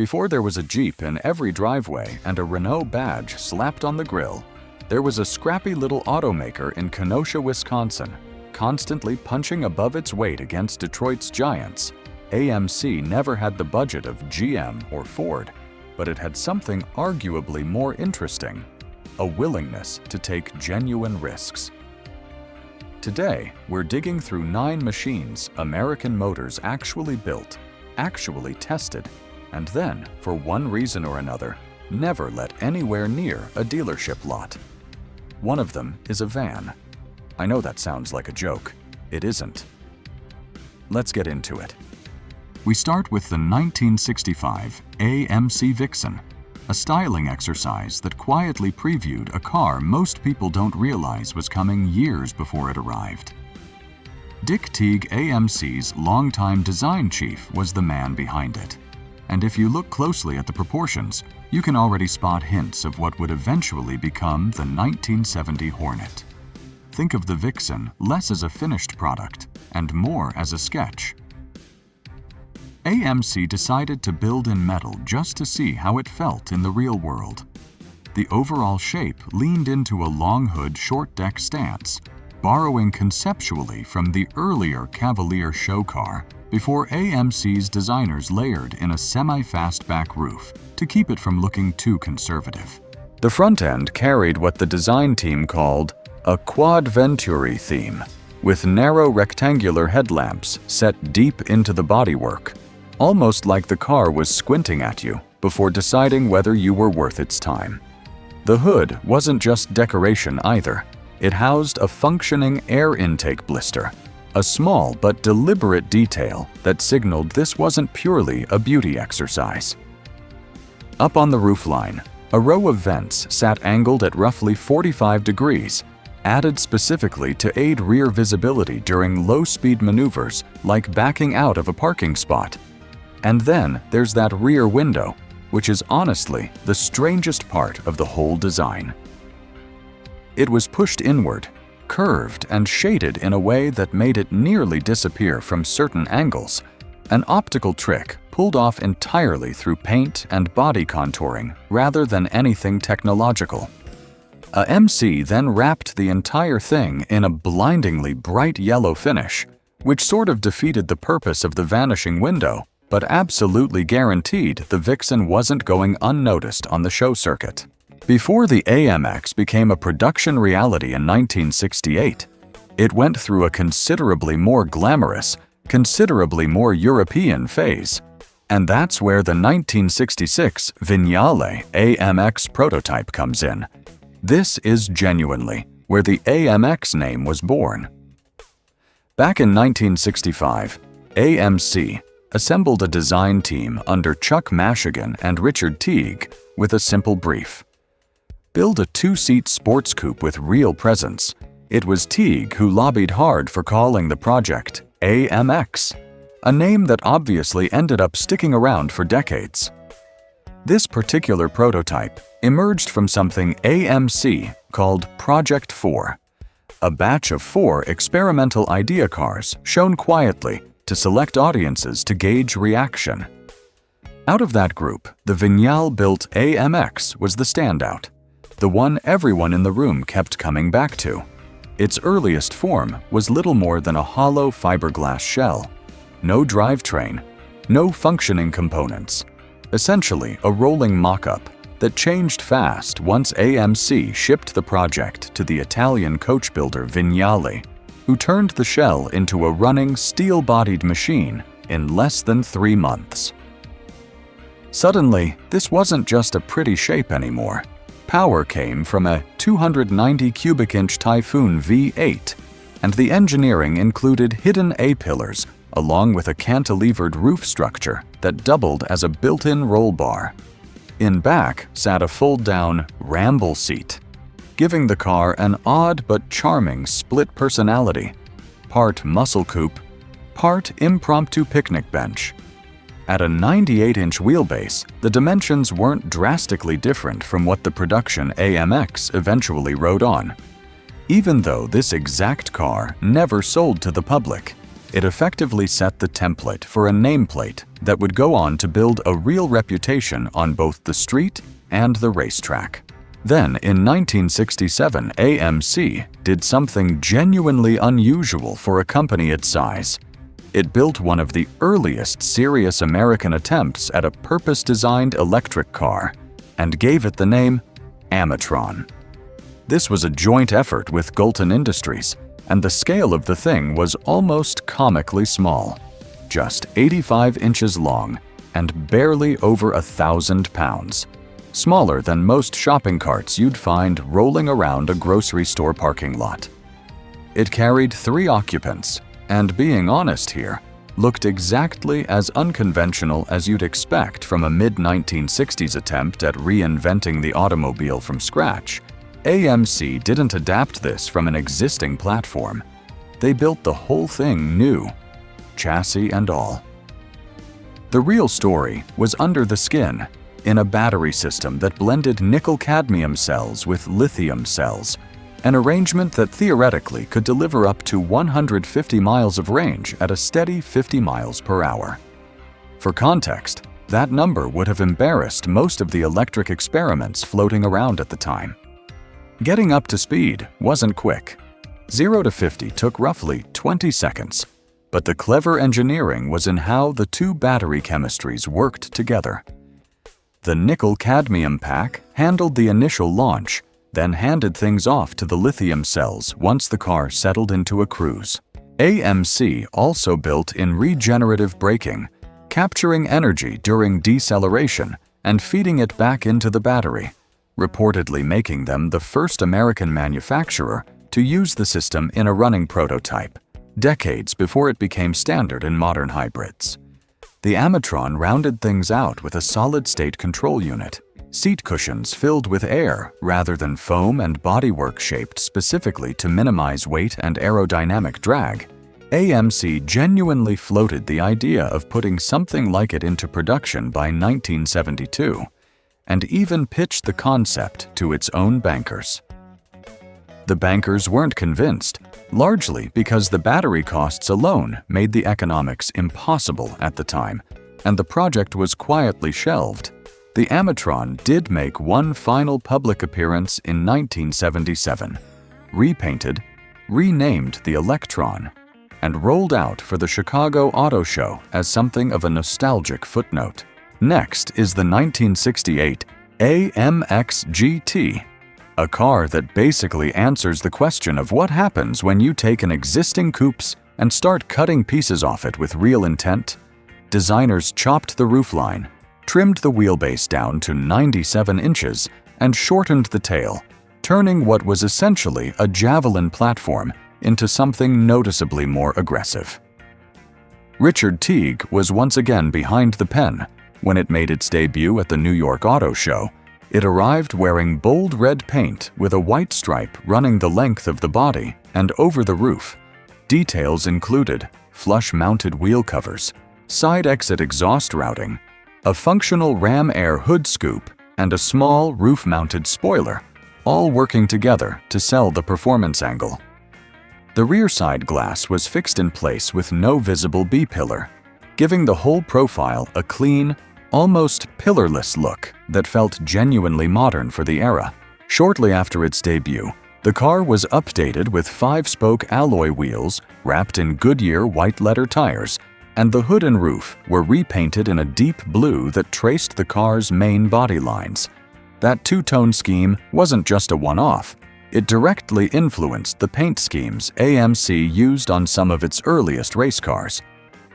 Before there was a Jeep in every driveway and a Renault badge slapped on the grille, there was a scrappy little automaker in Kenosha, Wisconsin, constantly punching above its weight against Detroit's giants. AMC never had the budget of GM or Ford, but it had something arguably more interesting: a willingness to take genuine risks. Today, we're digging through 9 machines American Motors actually built, actually tested, and then, for one reason or another, never let anywhere near a dealership lot. One of them is a van. I know that sounds like a joke. It isn't. Let's get into it. We start with the 1965 AMC Vixen, a styling exercise that quietly previewed a car most people don't realize was coming years before it arrived. Dick Teague, AMC's longtime design chief, was the man behind it. And if you look closely at the proportions, you can already spot hints of what would eventually become the 1970 Hornet. Think of the Vixen less as a finished product and more as a sketch. AMC decided to build in metal just to see how it felt in the real world. The overall shape leaned into a long hood short deck stance, borrowing conceptually from the earlier Cavalier show car before AMC's designers layered in a semi-fastback roof to keep it from looking too conservative. The front end carried what the design team called a quad venturi theme, with narrow rectangular headlamps set deep into the bodywork, almost like the car was squinting at you before deciding whether you were worth its time. The hood wasn't just decoration either. It housed a functioning air intake blister, a small but deliberate detail that signaled this wasn't purely a beauty exercise. Up on the roofline, a row of vents sat angled at roughly 45 degrees, added specifically to aid rear visibility during low-speed maneuvers like backing out of a parking spot. And then there's that rear window, which is honestly the strangest part of the whole design. It was pushed inward, curved and shaded in a way that made it nearly disappear from certain angles, an optical trick pulled off entirely through paint and body contouring rather than anything technological. AMC then wrapped the entire thing in a blindingly bright yellow finish, which sort of defeated the purpose of the vanishing window, but absolutely guaranteed the Vixen wasn't going unnoticed on the show circuit. Before the AMX became a production reality in 1968, it went through a considerably more glamorous, considerably more European phase. And that's where the 1966 Vignale AMX prototype comes in. This is genuinely where the AMX name was born. Back in 1965, AMC assembled a design team under Chuck Mashigan and Richard Teague with a simple brief: build a 2-seat sports coupe with real presence. It was Teague who lobbied hard for calling the project AMX, a name that obviously ended up sticking around for decades. This particular prototype emerged from something AMC called Project 4, a batch of 4 experimental idea cars shown quietly to select audiences to gauge reaction. Out of that group, the Vignale-built AMX was the standout, the one everyone in the room kept coming back to. Its earliest form was little more than a hollow fiberglass shell. No drivetrain, no functioning components. Essentially a rolling mock-up that changed fast once AMC shipped the project to the Italian coach builder Vignale, who turned the shell into a running steel-bodied machine in less than 3 months. Suddenly, this wasn't just a pretty shape anymore. Power came from a 290 cubic inch Typhoon V8, and the engineering included hidden A-pillars along with a cantilevered roof structure that doubled as a built-in roll bar. In back sat a fold-down ramble seat, giving the car an odd but charming split personality, part muscle coupe, part impromptu picnic bench. At a 98-inch wheelbase, the dimensions weren't drastically different from what the production AMX eventually rode on. Even though this exact car never sold to the public, It effectively set the template for a nameplate that would go on to build a real reputation on both the street and the racetrack. Then, in 1967, AMC did something genuinely unusual for a company its size. It built one of the earliest serious American attempts at a purpose-designed electric car and gave it the name Amatron. This was a joint effort with Gulton Industries, and the scale of the thing was almost comically small, just 85 inches long and barely over 1,000 pounds. Smaller than most shopping carts you'd find rolling around a grocery store parking lot. It carried 3 occupants, and being honest here, looked exactly as unconventional as you'd expect from a mid-1960s attempt at reinventing the automobile from scratch. AMC didn't adapt this from an existing platform. They built the whole thing new, chassis and all. The real story was under the skin, in a battery system that blended nickel-cadmium cells with lithium cells, an arrangement that theoretically could deliver up to 150 miles of range at a steady 50 miles per hour. For context, that number would have embarrassed most of the electric experiments floating around at the time. Getting up to speed wasn't quick. 0 to 50 took roughly 20 seconds, but the clever engineering was in how the 2 battery chemistries worked together. The nickel-cadmium pack handled the initial launch, then handed things off to the lithium cells once the car settled into a cruise. AMC also built in regenerative braking, capturing energy during deceleration and feeding it back into the battery, reportedly making them the first American manufacturer to use the system in a running prototype, decades before it became standard in modern hybrids. The Amatron rounded things out with a solid-state control unit, seat cushions filled with air rather than foam and bodywork shaped specifically to minimize weight and aerodynamic drag. AMC genuinely floated the idea of putting something like it into production by 1972, and even pitched the concept to its own bankers. The bankers weren't convinced, largely because the battery costs alone made the economics impossible at the time, and the project was quietly shelved. The Amatron did make one final public appearance in 1977, repainted, renamed the Electron, and rolled out for the Chicago Auto Show as something of a nostalgic footnote. Next is the 1968 AMX-GT, a car that basically answers the question of what happens when you take an existing coupe and start cutting pieces off it with real intent. Designers chopped the roofline, trimmed the wheelbase down to 97 inches, and shortened the tail, turning what was essentially a javelin platform into something noticeably more aggressive. Richard Teague was once again behind the pen when it made its debut at the New York Auto Show. It arrived wearing bold red paint with a white stripe running the length of the body and over the roof. Details included flush-mounted wheel covers, side exit exhaust routing, a functional ram air hood scoop, and a small roof-mounted spoiler, all working together to sell the performance angle. The rear side glass was fixed in place with no visible B-pillar, giving the whole profile a clean, almost pillarless look that felt genuinely modern for the era. Shortly after its debut, the car was updated with 5-spoke alloy wheels wrapped in Goodyear white leather tires, and the hood and roof were repainted in a deep blue that traced the car's main body lines. That two-tone scheme wasn't just a one-off. It directly influenced the paint schemes AMC used on some of its earliest race cars,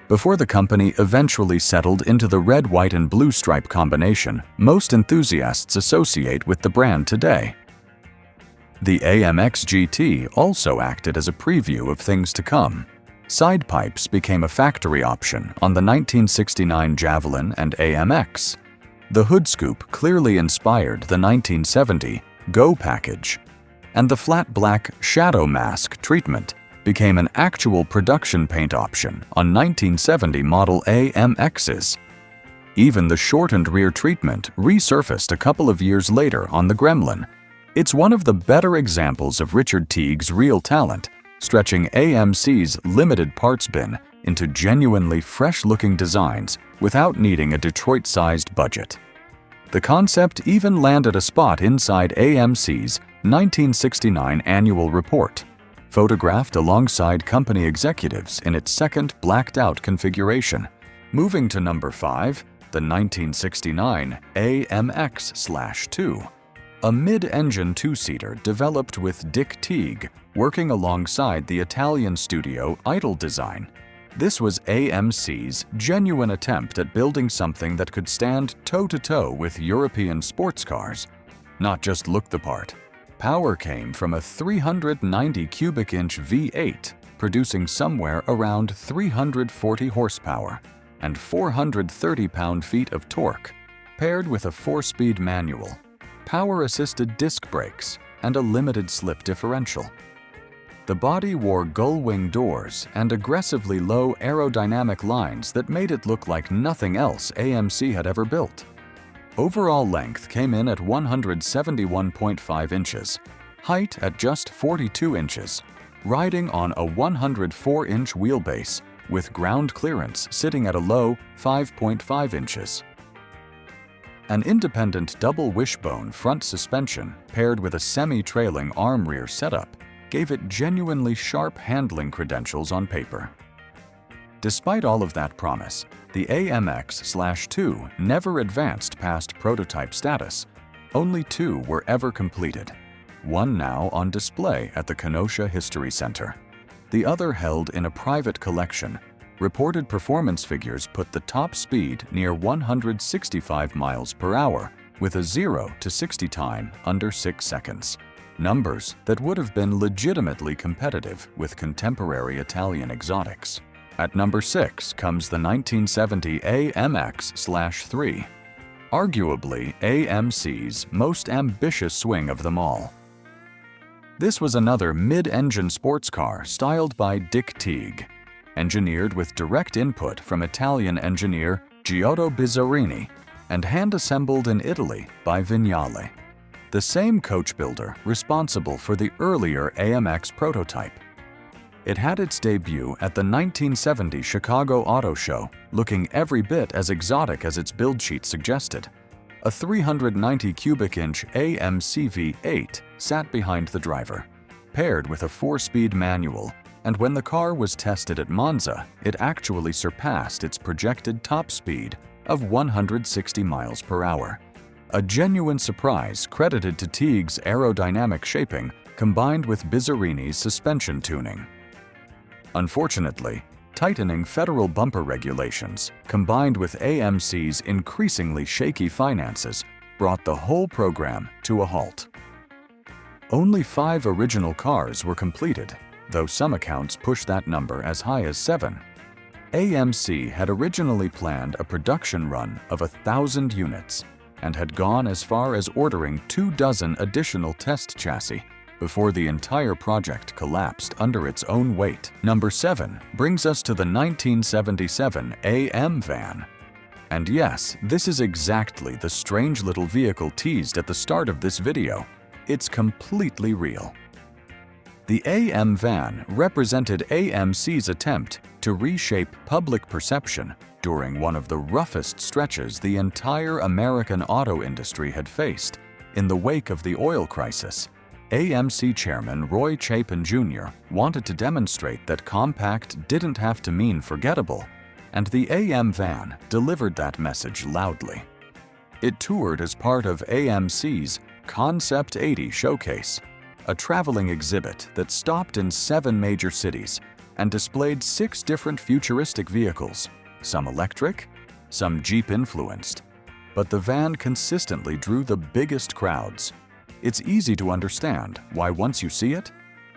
before the company eventually settled into the red, white, and blue stripe combination most enthusiasts associate with the brand today. The AMX-GT also acted as a preview of things to come. Side pipes became a factory option on the 1969 Javelin and AMX. The hood scoop clearly inspired the 1970 Go package, and the flat black shadow mask treatment became an actual production paint option on 1970 model AMXs. Even the shortened rear treatment resurfaced a couple of years later on the Gremlin. It's one of the better examples of Richard Teague's real talent, stretching AMC's limited parts bin into genuinely fresh-looking designs without needing a Detroit-sized budget. The concept even landed a spot inside AMC's 1969 annual report, photographed alongside company executives in its second blacked-out configuration. Moving to number 5, the 1969 AMX-2, a mid-engine two-seater developed with Dick Teague working alongside the Italian studio Idol Design. This was AMC's genuine attempt at building something that could stand toe-to-toe with European sports cars. Not just look the part. Power came from a 390 cubic inch V8, producing somewhere around 340 horsepower and 430 pound-feet of torque, paired with a 4-speed manual, power-assisted disc brakes, and a limited slip differential. The body wore gull-wing doors and aggressively low aerodynamic lines that made it look like nothing else AMC had ever built. Overall length came in at 171.5 inches, height at just 42 inches, riding on a 104-inch wheelbase, with ground clearance sitting at a low 5.5 inches. An independent double wishbone front suspension paired with a semi-trailing arm rear setup gave it genuinely sharp handling credentials on paper. Despite all of that promise, the AMX-2 never advanced past prototype status. Only 2 were ever completed, one now on display at the Kenosha History Center. The other held in a private collection. Reported performance figures put the top speed near 165 miles per hour with a 0 to 60 time under 6 seconds. Numbers that would have been legitimately competitive with contemporary Italian exotics. At number 6 comes the 1970 AMX-3, arguably AMC's most ambitious swing of them all. This was another mid-engine sports car styled by Dick Teague, engineered with direct input from Italian engineer Giotto Bizzarini and hand-assembled in Italy by Vignale, the same coach builder responsible for the earlier AMX prototype. It had its debut at the 1970 Chicago Auto Show, looking every bit as exotic as its build sheet suggested. A 390 cubic inch AMC V8 sat behind the driver, paired with a 4-speed manual, and when the car was tested at Monza, it actually surpassed its projected top speed of 160 miles per hour. A genuine surprise credited to Teague's aerodynamic shaping combined with Bizzarini's suspension tuning. Unfortunately, tightening federal bumper regulations combined with AMC's increasingly shaky finances brought the whole program to a halt. Only 5 original cars were completed, though some accounts push that number as high as 7. AMC had originally planned a production run of 1,000 units and had gone as far as ordering 24 additional test chassis before the entire project collapsed under its own weight. Number 7 brings us to the 1977 AM van. And yes, this is exactly the strange little vehicle teased at the start of this video. It's completely real. The AM van represented AMC's attempt to reshape public perception during one of the roughest stretches the entire American auto industry had faced. In the wake of the oil crisis, AMC chairman Roy Chapin Jr. wanted to demonstrate that compact didn't have to mean forgettable, and the AM van delivered that message loudly. It toured as part of AMC's Concept 80 showcase, a traveling exhibit that stopped in 7 major cities and displayed 6 different futuristic vehicles, some electric, some Jeep-influenced. But the van consistently drew the biggest crowds. It's easy to understand why once you see it,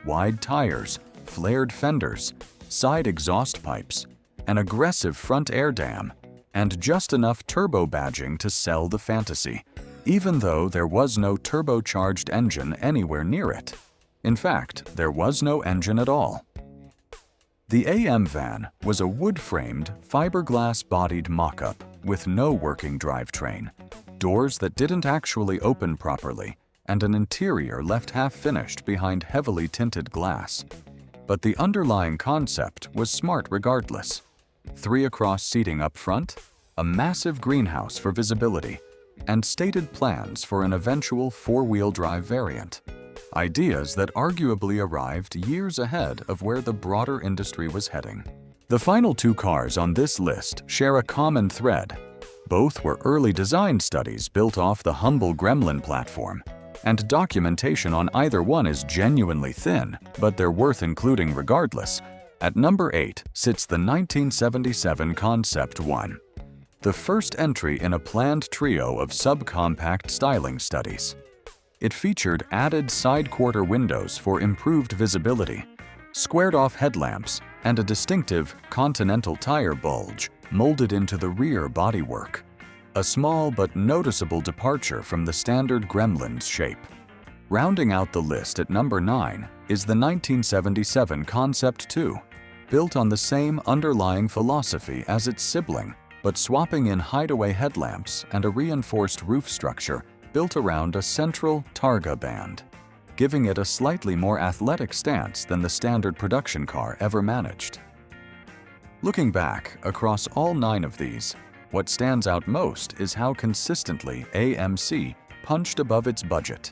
wide tires, flared fenders, side exhaust pipes, an aggressive front air dam, and just enough turbo badging to sell the fantasy, even though there was no turbocharged engine anywhere near it. In fact, there was no engine at all. The AM van was a wood-framed, fiberglass-bodied mock-up with no working drivetrain, doors that didn't actually open properly, and an interior left half-finished behind heavily tinted glass. but the underlying concept was smart regardless. 3 across seating up front, a massive greenhouse for visibility, and stated plans for an eventual 4-wheel drive variant. Ideas that arguably arrived years ahead of where the broader industry was heading. The final 2 cars on this list share a common thread. Both were early design studies built off the humble Gremlin platform, and documentation on either one is genuinely thin, but they're worth including regardless. At number 8 sits the 1977 Concept 1, the first entry in a planned trio of subcompact styling studies. It featured added side quarter windows for improved visibility, squared-off headlamps, and a distinctive Continental tire bulge molded into the rear bodywork. A small but noticeable departure from the standard Gremlin's shape. Rounding out the list at number 9 is the 1977 Concept 2, built on the same underlying philosophy as its sibling, but swapping in hideaway headlamps and a reinforced roof structure built around a central targa band, giving it a slightly more athletic stance than the standard production car ever managed. Looking back across all 9 of these, what stands out most is how consistently AMC punched above its budget.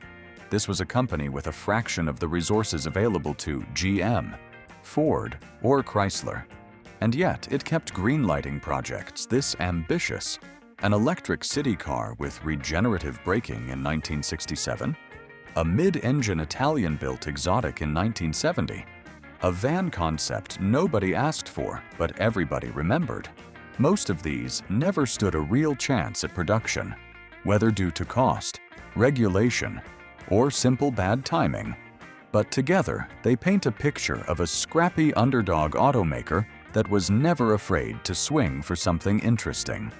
This was a company with a fraction of the resources available to GM, Ford, or Chrysler. And yet it kept greenlighting projects this ambitious. An electric city car with regenerative braking in 1967, a mid-engine Italian-built exotic in 1970, a van concept nobody asked for but everybody remembered. Most of these never stood a real chance at production, whether due to cost, regulation, or simple bad timing. But together, they paint a picture of a scrappy underdog automaker that was never afraid to swing for something interesting.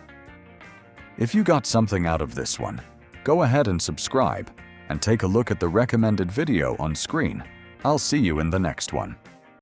If you got something out of this one, go ahead and subscribe and take a look at the recommended video on screen. I'll see you in the next one.